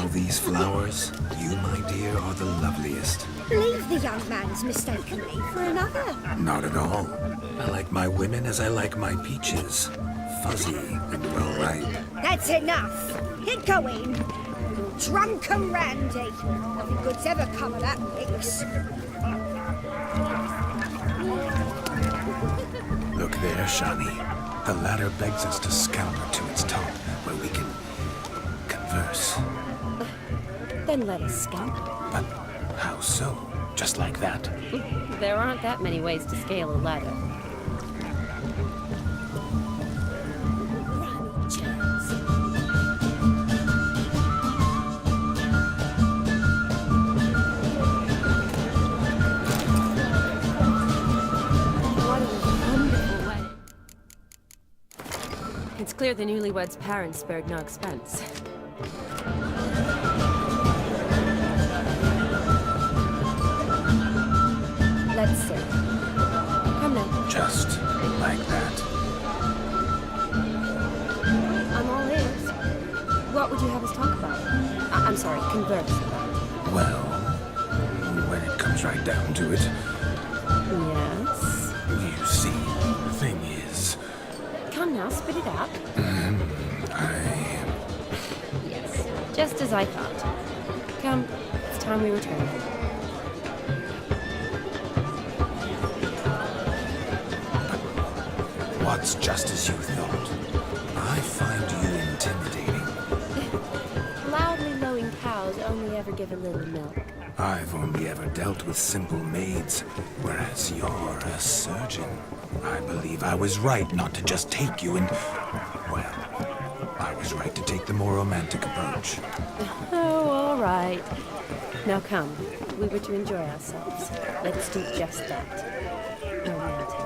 all these flowers, you, my dear, are the loveliest. Leave the young man's mistaken me for another. Not at all. I like my women as I like my peaches. Fuzzy and well ripe. That's enough. Get going. Drunken Randy. Nothing good's ever come of that mix. Look there, Shani. The ladder begs us to scamper to its top, where we can converse. Then let us scamper. But how so? Just like that? There aren't that many ways to scale a ladder. It's clear the newlyweds' parents spared no expense. Let's see. Come now. Just like that. I'm all ears. What would you have us talk about? I'm sorry, converse about. Well, when it comes right down to it, Yes? you see, the thing is, Come now, spit it out. Yes, just as I thought. Come, it's time we return. What's just as you thought? I find you intimidating. Loudly lowing cows only ever give a little milk. I've only ever dealt with simple maids, whereas you're a surgeon. I believe I was right not to just take you and... well, I was right to take the more romantic approach. Oh, all right. Now come, we were to enjoy ourselves. Let's do just that. Romantic.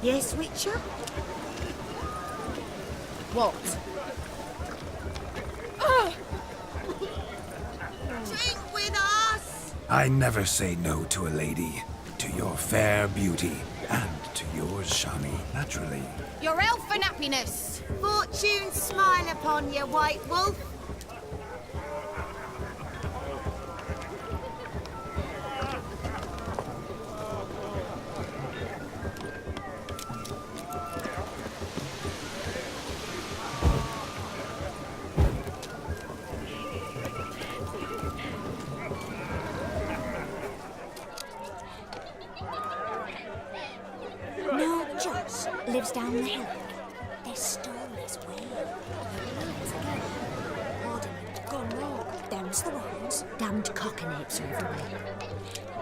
Yes, Witcher? What? Drink with us! I never say no to a lady. To your fair beauty. And to yours, Shani, naturally. Your elfin happiness. Fortune smile upon you, White Wolf. No, Joss lives down the hill. They stole his way. Ordinance gone wrong. Them's the ones. Damned cockanates are everywhere.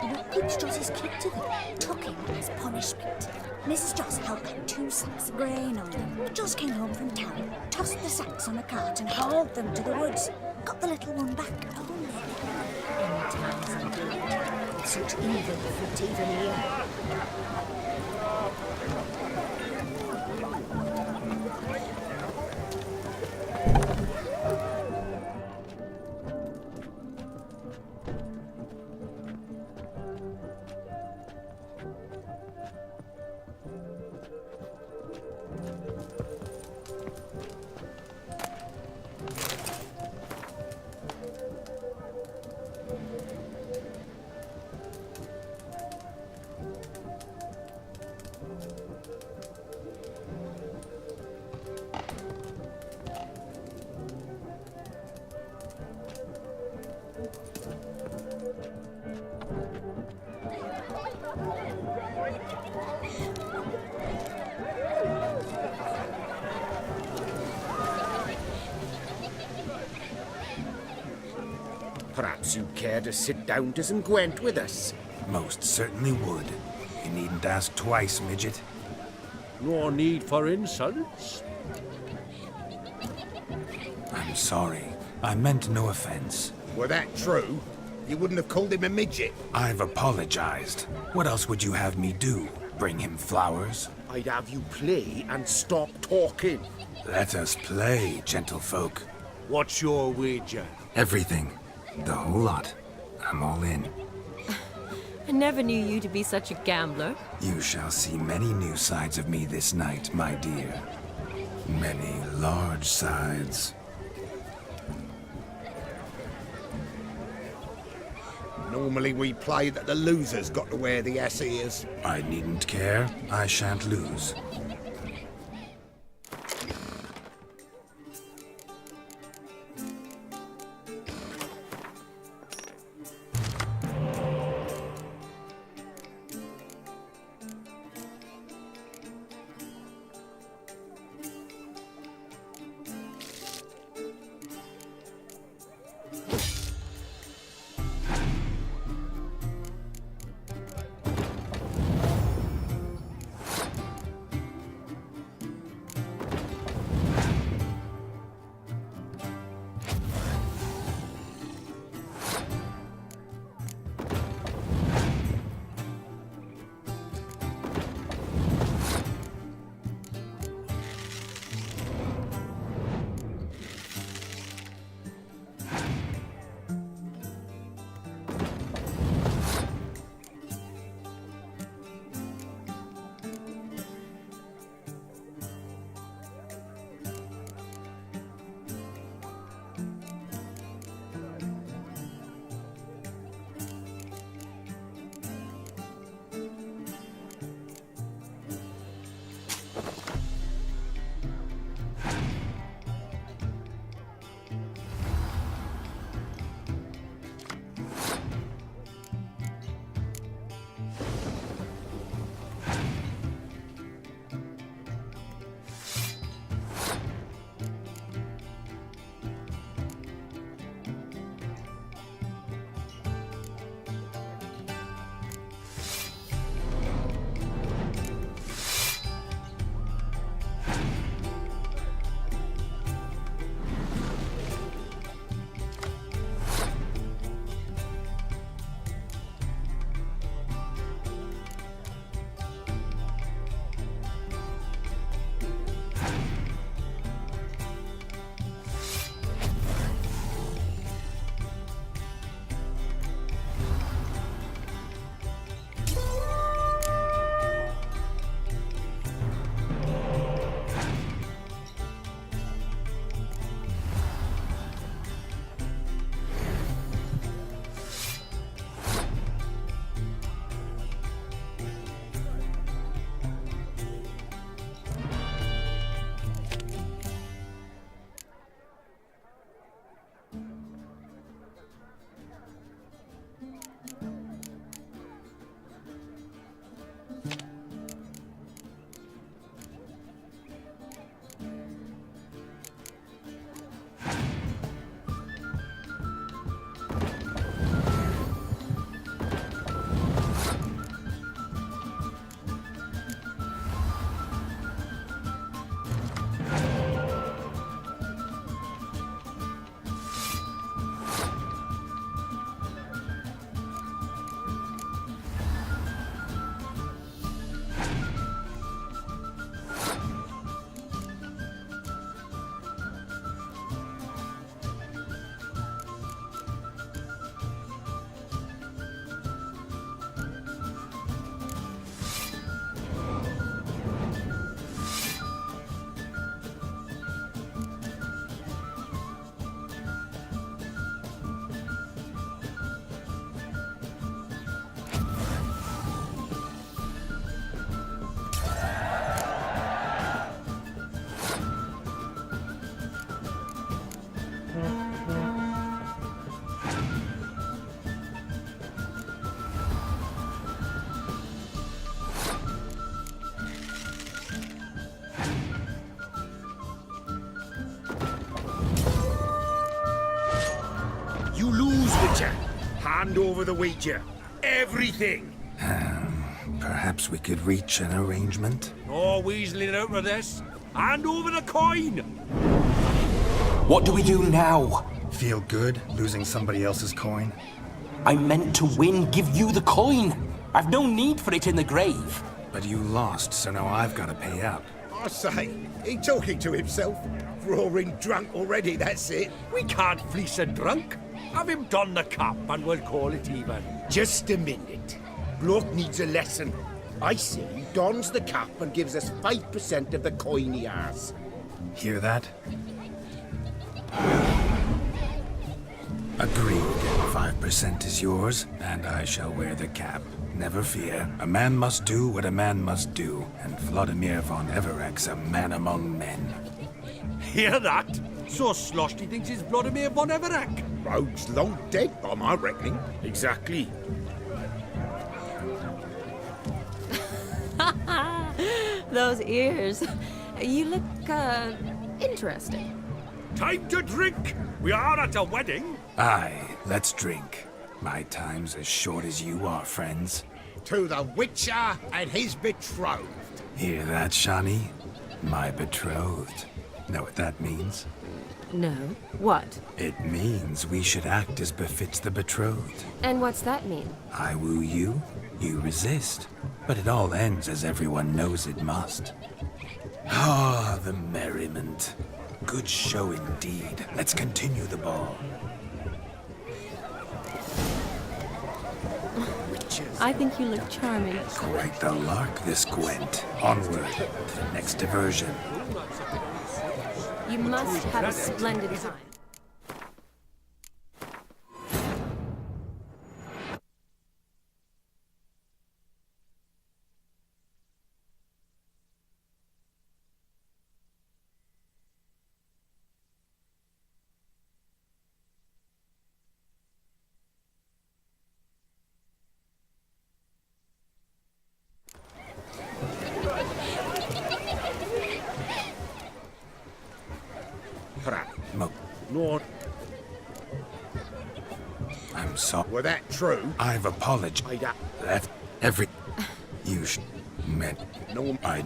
You know, Prince Joss's kid to them. Took him as punishment. Mrs. Joss held back 2 sacks of grain on them. Joss came home from town, tossed the sacks on a cart and hauled them to the woods. Got the little one back only. In times indeed. With such evil fruit even here. Perhaps you'd care to sit down to some Gwent with us? Most certainly would. You needn't ask twice, midget. No need for insults. I'm sorry. I meant no offense. Were that true, you wouldn't have called him a midget. I've apologized. What else would you have me do? Bring him flowers? I'd have you play and stop talking. Let us play, gentlefolk. What's your wager? Everything. The whole lot. I'm all in. I never knew you to be such a gambler. You shall see many new sides of me this night, my dear. Many large sides. Normally we play that the loser's got to wear the ass ears. I needn't care. I shan't lose. Hand over the wager. Everything. Perhaps we could reach an arrangement? No weaseling out of this. Hand over the coin. What do we do now? Feel good losing somebody else's coin? I meant to win, give you the coin. I've no need for it in the grave. But you lost, so now I've got to pay up. I say, he talking to himself. Roaring drunk already, that's it. We can't fleece a drunk. Have him don the cup and we'll call it even. Just a minute. bloke needs a lesson. I say he dons the cap and gives us 5% of the coin he has. Hear that? Agreed. 5% is yours, and I shall wear the cap. Never fear. A man must do what a man must do, and Vladimir von Evereck's a man among men. Hear that? So sloshed he thinks he's Vladimir von Evereck. Rogue's long dead, by my reckoning. Exactly. Those ears. You look, interesting. Time to drink! We are at a wedding. Aye, let's drink. My time's as short as you are, friends. To the Witcher and his betrothed. Hear that, Shani? My betrothed. Know what that means? No. What? It means we should act as befits the betrothed. And what's that mean? I woo you, you resist. But it all ends as everyone knows it must. Ah, the merriment. Good show indeed. Let's continue the ball. I think you look charming. Quite the lark, this Gwent. Onward to the next diversion. You must have a splendid time. Mo, Lord, I'm sorry. were that true? I've apologized. I'd Left every. You meant. No, I.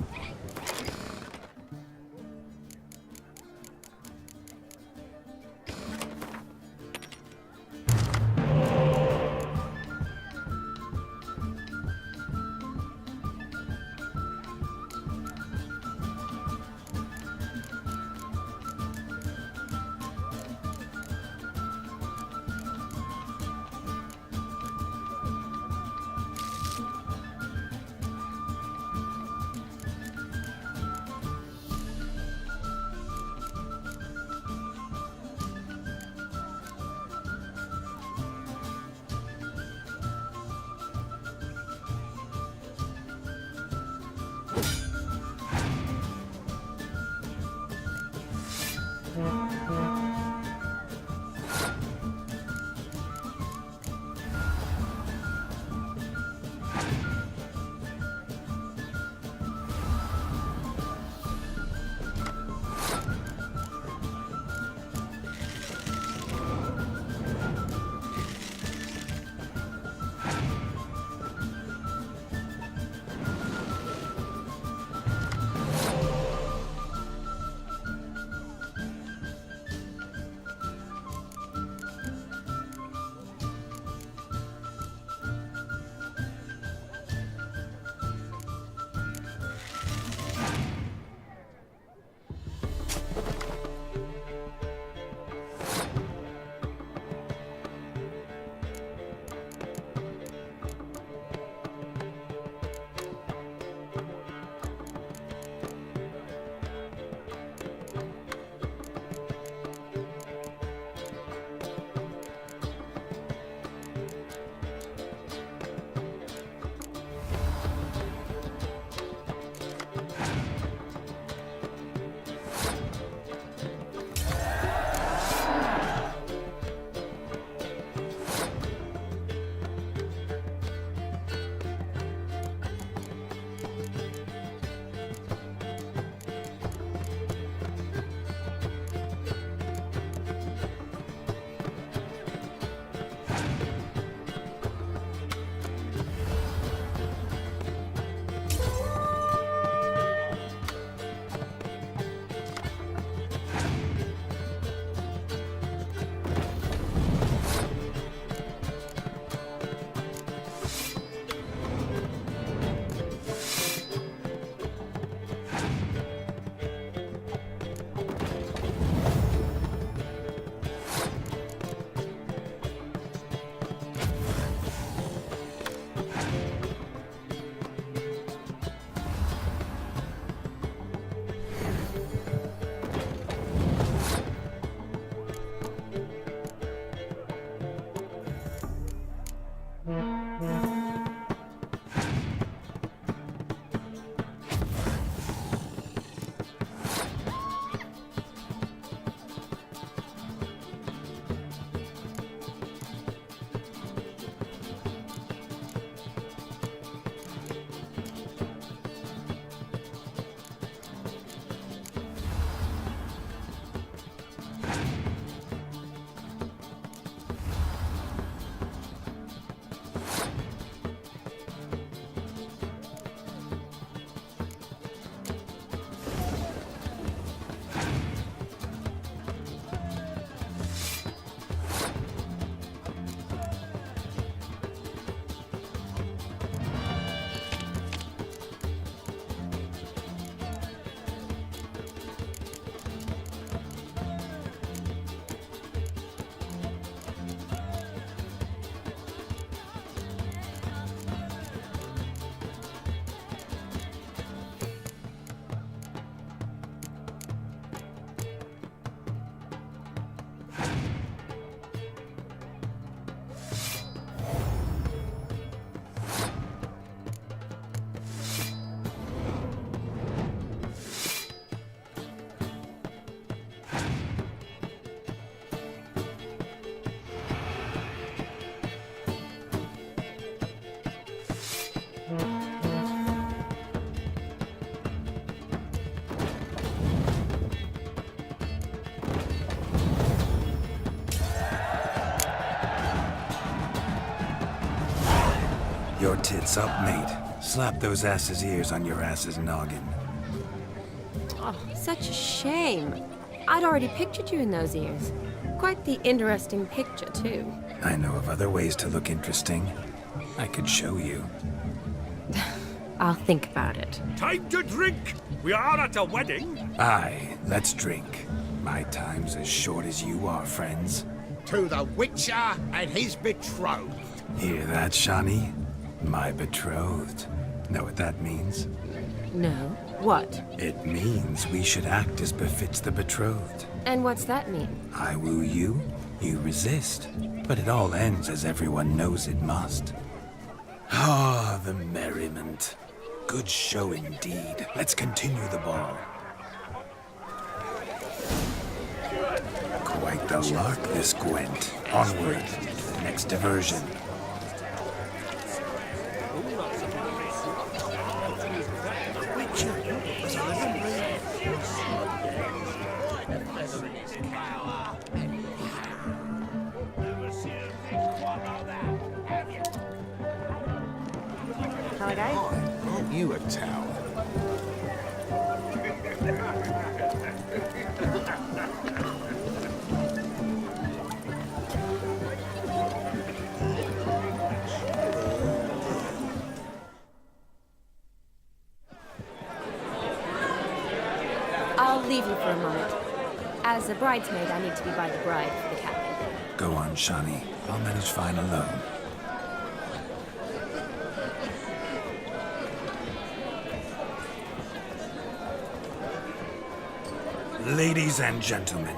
Your tits up, mate. Slap those asses' ears on your ass's noggin. Oh, such a shame. I'd already pictured you in those ears. Quite the interesting picture, too. I know of other ways to look interesting. I could show you. I'll think about it. Time to drink! We are at a wedding. Aye, let's drink. My time's as short as you are, friends. To the Witcher and his betrothed. Hear that, Shawnee? My betrothed. Know what that means? No. What? It means we should act as befits the betrothed. And what's that mean? I woo you, you resist. But it all ends as everyone knows it must. Ah, the merriment. Good show indeed. Let's continue the ball. Quite the lark, this Gwent. Onward. Next diversion. How I go? Aren't you a towel? I'll leave you for a moment. As a bridesmaid, I need to be by the bride for the cabin. Go on, Shawnee. I'll manage fine alone. Ladies and gentlemen,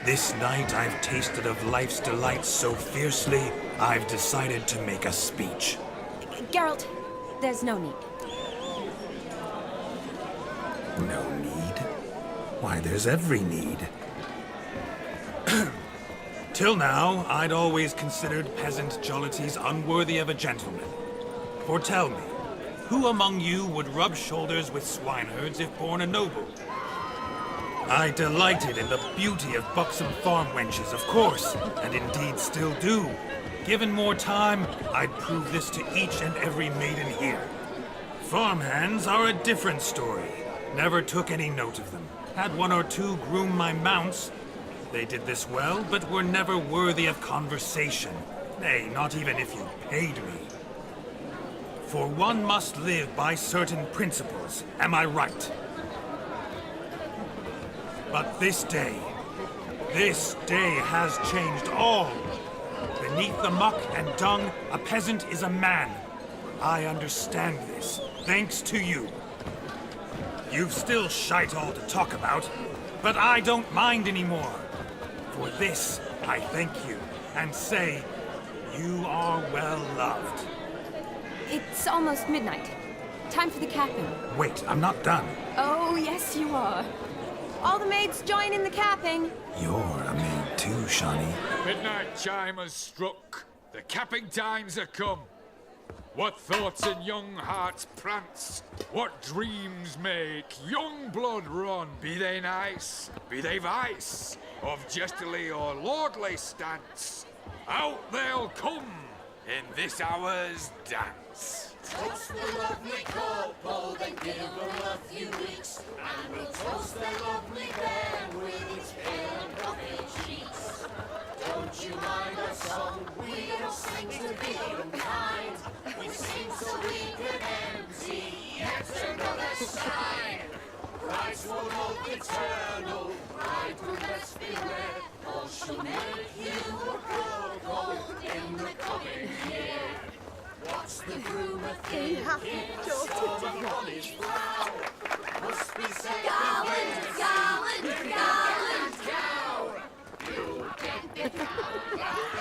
this night I've tasted of life's delights so fiercely, I've decided to make a speech. Geralt, there's no need. No need? Why, there's every need. Till now, I'd always considered peasant jollities unworthy of a gentleman. For tell me, who among you would rub shoulders with swineherds if born a noble? I delighted in the beauty of buxom farm wenches, of course, and indeed still do. Given more time, I'd prove this to each and every maiden here. Farmhands are a different story. Never took any note of them. Had one or two groom my mounts. They did this well, but were never worthy of conversation. Nay, not even if you paid me. For one must live by certain principles, am I right? But this day has changed all. Beneath the muck and dung, a peasant is a man. I understand this, thanks to you. You've still shite all to talk about, but I don't mind anymore. For this, I thank you, and say, you are well loved. It's almost midnight. Time for the capping. Wait, I'm not done. Oh, yes, you are. All the maids join in the capping. You're a maid too, Shawnee. Midnight chime has struck. The capping times are come. What thoughts in young hearts prance? What dreams make young blood run? Be they nice, be they vice, of jestily or lordly stance, out they'll come in this hour's dance. Toast the lovely couple, then give her a few weeks, and we'll toast the lovely bear with its pale and coffee cheeks. Don't you mind our song? We don't sing to be unkind. We sing so we can empty yet another side. Christ will hope eternal, bridegroom let's beware, or she'll make you a crow in the coming year. What's the groom a thinking? On his brow must be said Garland, garland, garland. cow. You get the cow,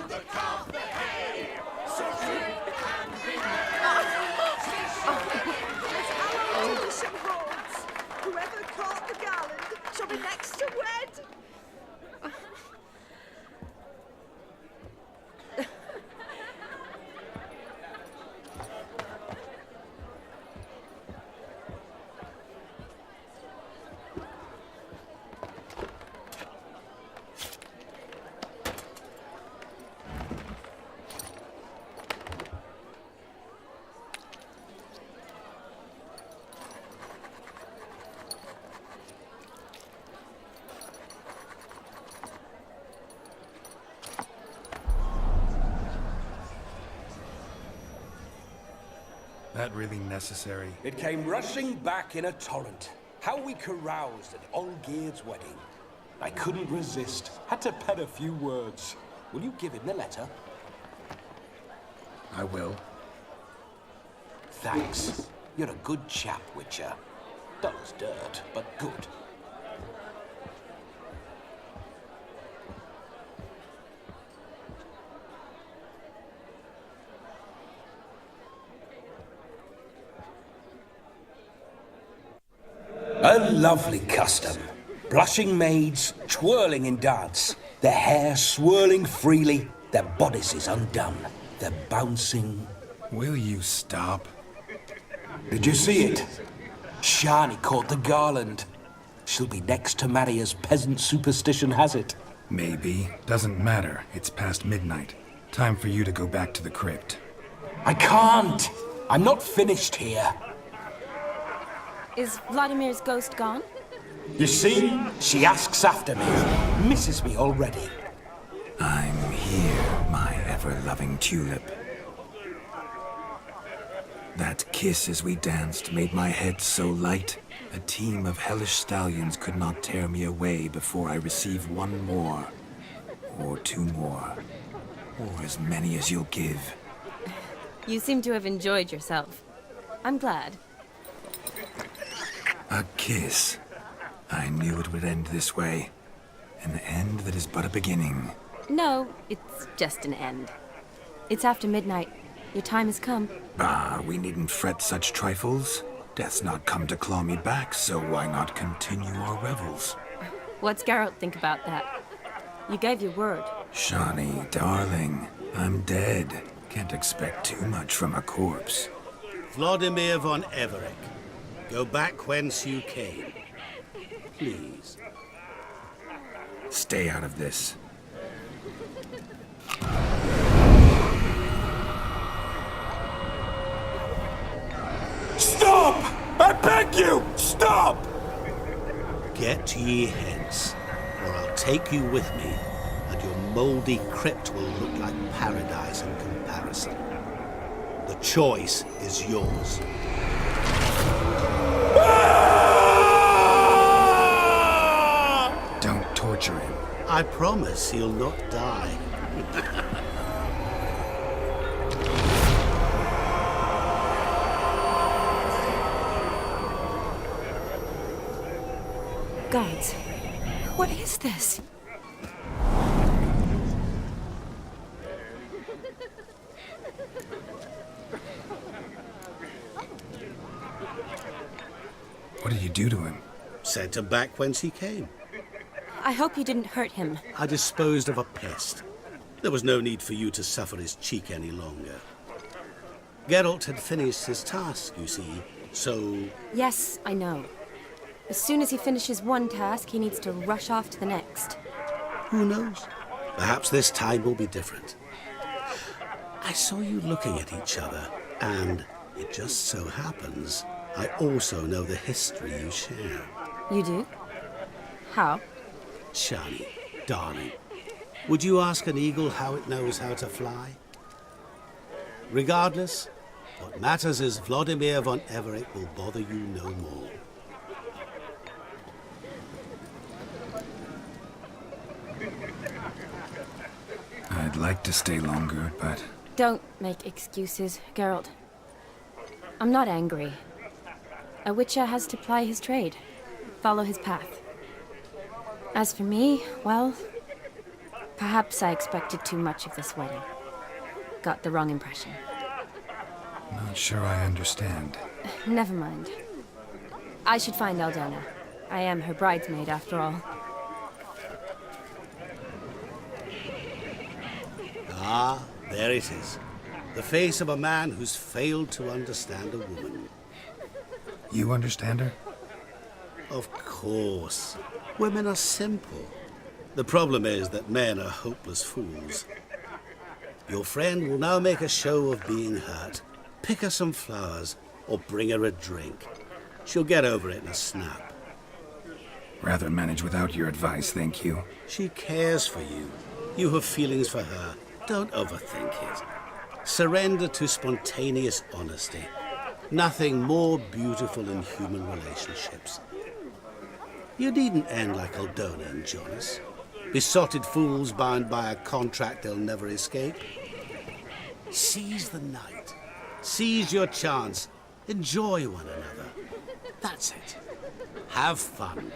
the calf, the hay. So drink and be merry. Bishop holds. Whoever caught the garland shall be next to wed. that really necessary? It came rushing back in a torrent. How we caroused at Olgierd's wedding. I couldn't resist. Had to pen a few words. Will you give him the letter? I will. Thanks. You're a good chap, Witcher. Dull as dirt, but good. A lovely custom. Blushing maids, twirling in dance, their hair swirling freely, their bodices undone, their bouncing... Will you stop? Did you see it? Shani caught the garland. She'll be next to marry as peasant superstition has it. Maybe. Doesn't matter. It's past midnight. Time for you to go back to the crypt. I can't! I'm not finished here. Is Vladimir's ghost gone? You see? She asks after me. Misses me already. I'm here, my ever-loving tulip. That kiss as we danced made my head so light. A team of hellish stallions could not tear me away before I receive one more. Or two more. Or as many as you'll give. You seem to have enjoyed yourself. I'm glad. A kiss. I knew it would end this way. An end that is but a beginning. No, it's just an end. It's after midnight. Your time has come. Ah, we needn't fret such trifles. Death's not come to claw me back, so why not continue our revels? What's Geralt think about that? You gave your word. Shani, darling, I'm dead. Can't expect too much from a corpse. Vladimir von Everec, go back whence you came. Please. Stay out of this. Stop! I beg you! Stop! Get ye hence, or I'll take you with me, and your mouldy crypt will look like paradise in comparison. The choice is yours. Don't torture him. I promise he'll not die. Gods, what is this? What did you do to him? Sent him back whence he came. I hope you didn't hurt him. I disposed of a pest. There was no need for you to suffer his cheek any longer. Geralt had finished his task, you see, so... Yes, I know. As soon as he finishes one task, he needs to rush off to the next. Who knows? Perhaps this time will be different. I saw you looking at each other, and it just so happens I also know the history you share. You do? How? Shani, darling, would you ask an eagle how it knows how to fly? Regardless, what matters is Vladimir von Everec will bother you no more. I'd like to stay longer, but... Don't make excuses, Geralt. I'm not angry. A witcher has to ply his trade, follow his path. As for me, well, perhaps I expected too much of this wedding. Got the wrong impression. Not sure I understand. Never mind. I should find Aldona. I am her bridesmaid, after all. Ah, there it is. The face of a man who's failed to understand a woman. You understand her? Of course. Women are simple. The problem is that men are hopeless fools. Your friend will now make a show of being hurt. Pick her some flowers, or bring her a drink. She'll get over it in a snap. Rather manage without your advice, thank you. She cares for you. You have feelings for her. Don't overthink it. Surrender to spontaneous honesty. Nothing more beautiful in human relationships. You needn't end like Aldona and Jonas. Besotted fools bound by a contract they'll never escape. Seize the night. Seize your chance. Enjoy one another. That's it. Have fun.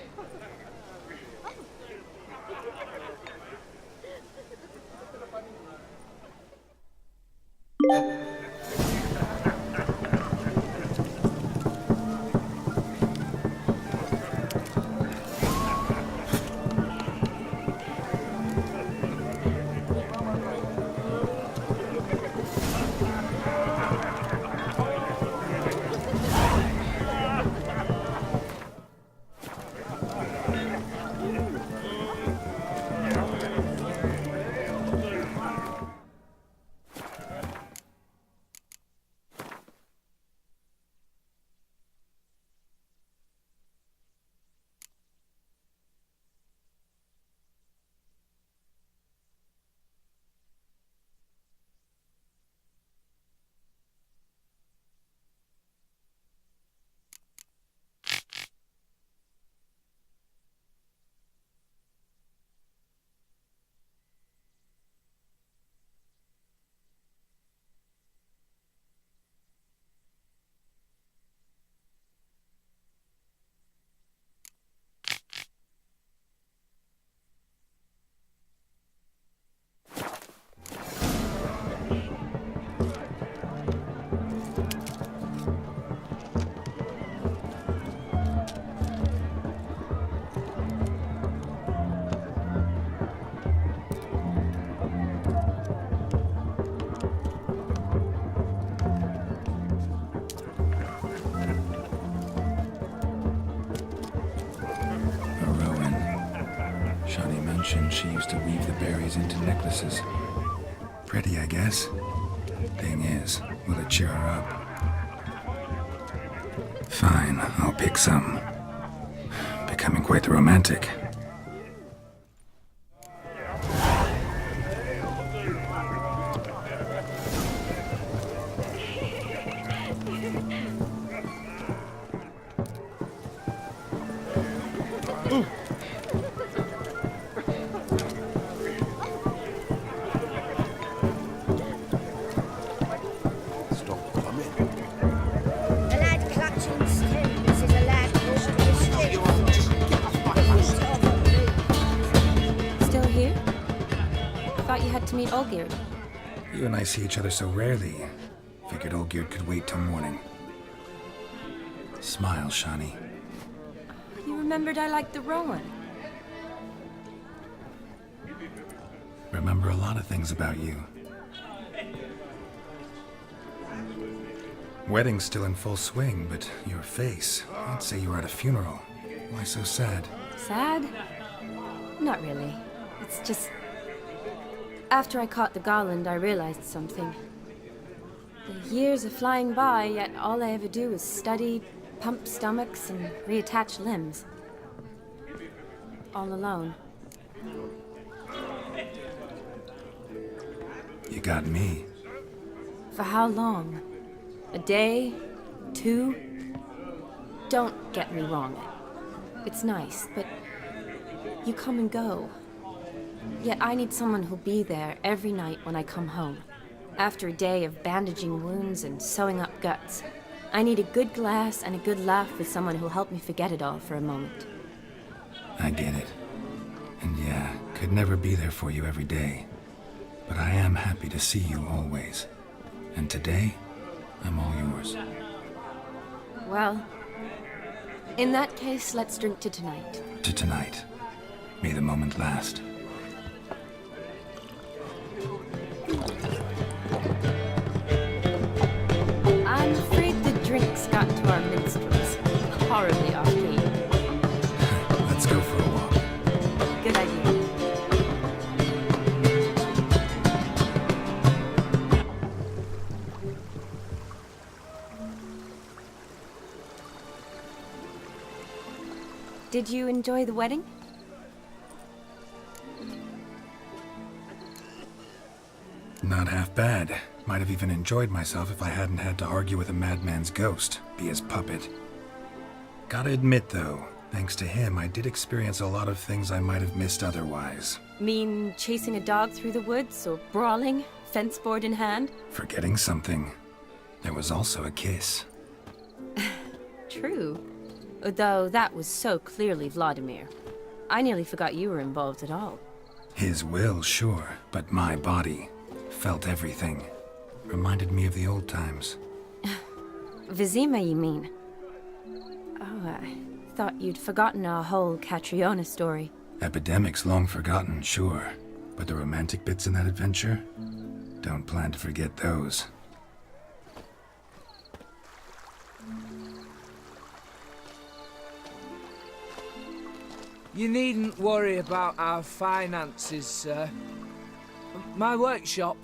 She used to weave the berries into necklaces. Pretty, I guess. Thing is, will it cheer her up? Fine, I'll pick some. Becoming quite the romantic. A lad clutching strings is a lad caught in his Still here? Thought you had to meet Olgierd. You and I see each other so rarely. Figured Olgierd could wait till morning. Smile, Shani. You remembered I liked the Rowan. Remember a lot of things about you. Wedding's still in full swing, but your face, I'd say you were at a funeral. Why so sad? Sad? Not really. It's just... After I caught the garland, I realized something. The years are flying by, yet all I ever do is study, pump stomachs, and reattach limbs. All alone. You got me. For how long? A day? 2? Don't get me wrong. It's nice, but you come and go. Yet I need someone who'll be there every night when I come home. After a day of bandaging wounds and sewing up guts, I need a good glass and a good laugh with someone who'll help me forget it all for a moment. I get it. And yeah, could never be there for you every day. But I am happy to see you always. And today, I'm all yours. Well, in that case, let's drink to tonight. To tonight. May the moment last. I'm afraid the drinks got to our minstrels. Horribly off key. Let's go for a walk. Good idea. Did you enjoy the wedding? Not half bad. Might have even enjoyed myself if I hadn't had to argue with a madman's ghost, be his puppet. Gotta admit, though, thanks to him, I did experience a lot of things I might have missed otherwise. Mean chasing a dog through the woods, or brawling, fence board in hand? Forgetting something. There was also a kiss. True. Though that was so clearly Vladimir. I nearly forgot you were involved at all. His will, sure, but my body felt everything. Reminded me of the old times. Vizima, you mean? Oh, I thought you'd forgotten our whole Catriona story. Epidemics long forgotten, sure. But the romantic bits in that adventure? Don't plan to forget those. You needn't worry about our finances, sir. My workshop,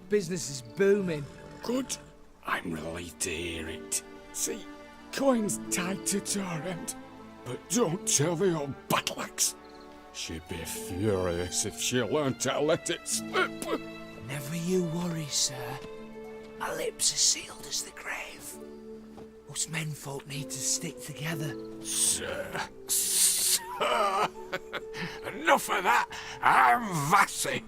business is booming. Good. I'm relieved to hear it. See, coin's tied to Torrent. But don't tell the old battleaxe. She'd be furious if she learned to let it slip. Never you worry, sir. My lips are sealed as the grave. Us menfolk need to stick together. Sir. Enough of that. I'm Vassy.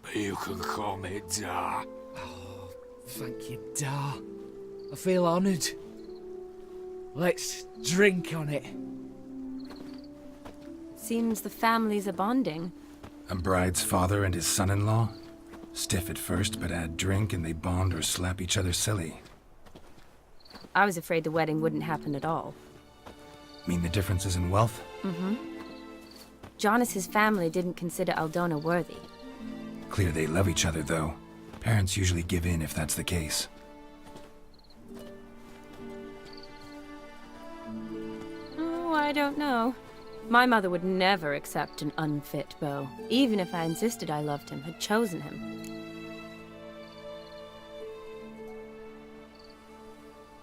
But you can call me Dar. Oh, thank you, Dar. I feel honoured. Let's drink on it. Seems the families are bonding. A bride's father and his son-in-law? Stiff at first, but add drink and they bond or slap each other silly. I was afraid the wedding wouldn't happen at all. Mean the differences in wealth? Mm-hmm. Jonas's family didn't consider Aldona worthy. Clear they love each other, though. Parents usually give in if that's the case. Oh, I don't know. My mother would never accept an unfit beau, even if I insisted I loved him, had chosen him.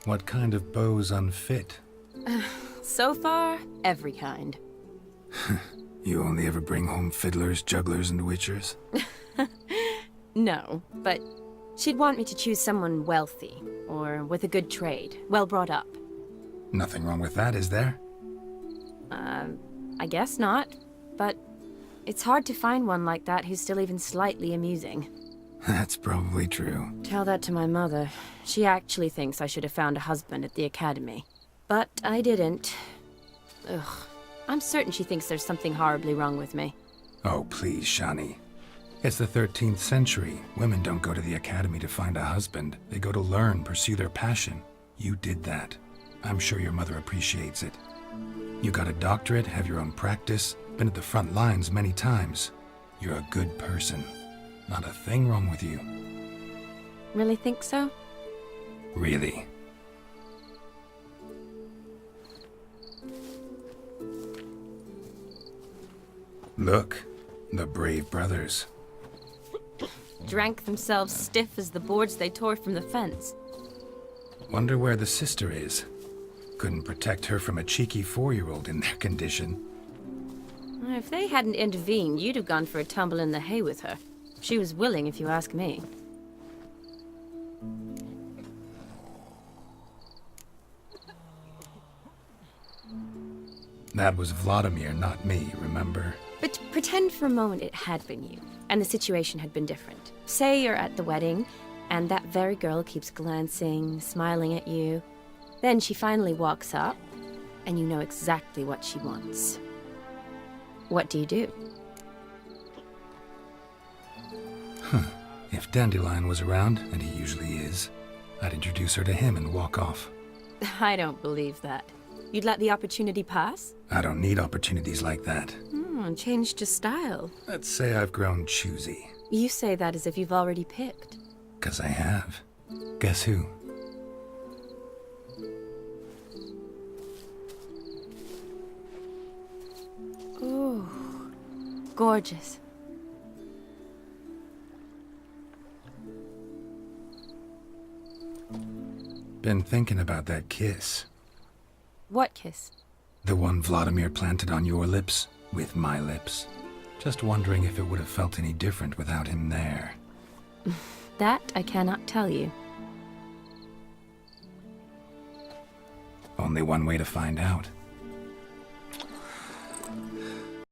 What kind of beau's unfit? So far, every kind. You only ever bring home fiddlers, jugglers, and witchers? No, but she'd want me to choose someone wealthy, or with a good trade, well brought up. Nothing wrong with that, is there? I guess not, but it's hard to find one like that who's still even slightly amusing. That's probably true. Tell that to my mother. She actually thinks I should have found a husband at the academy. But I didn't. Ugh. I'm certain she thinks there's something horribly wrong with me. Oh, please, Shani. It's the 13th century. Women don't go to the academy to find a husband. They go to learn, pursue their passion. You did that. I'm sure your mother appreciates it. You got a doctorate, have your own practice, been at the front lines many times. You're a good person. Not a thing wrong with you. Really think so? Really. Look, the brave brothers. Drank themselves stiff as the boards they tore from the fence. Wonder where the sister is. Couldn't protect her from a cheeky 4-year-old in their condition. If they hadn't intervened, you'd have gone for a tumble in the hay with her. She was willing, if you ask me. That was Vladimir, not me, remember? But pretend for a moment it had been you, and the situation had been different. Say you're at the wedding, and that very girl keeps glancing, smiling at you. Then she finally walks up, and you know exactly what she wants. What do you do? If Dandelion was around, and he usually is, I'd introduce her to him and walk off. I don't believe that. You'd let the opportunity pass? I don't need opportunities like that. Changed your style. Let's say I've grown choosy. You say that as if you've already picked. 'Cause I have. Guess who? Ooh, gorgeous. Been thinking about that kiss. What kiss? The one Vladimir planted on your lips, with my lips. Just wondering if it would have felt any different without him there. That I cannot tell you. Only one way to find out.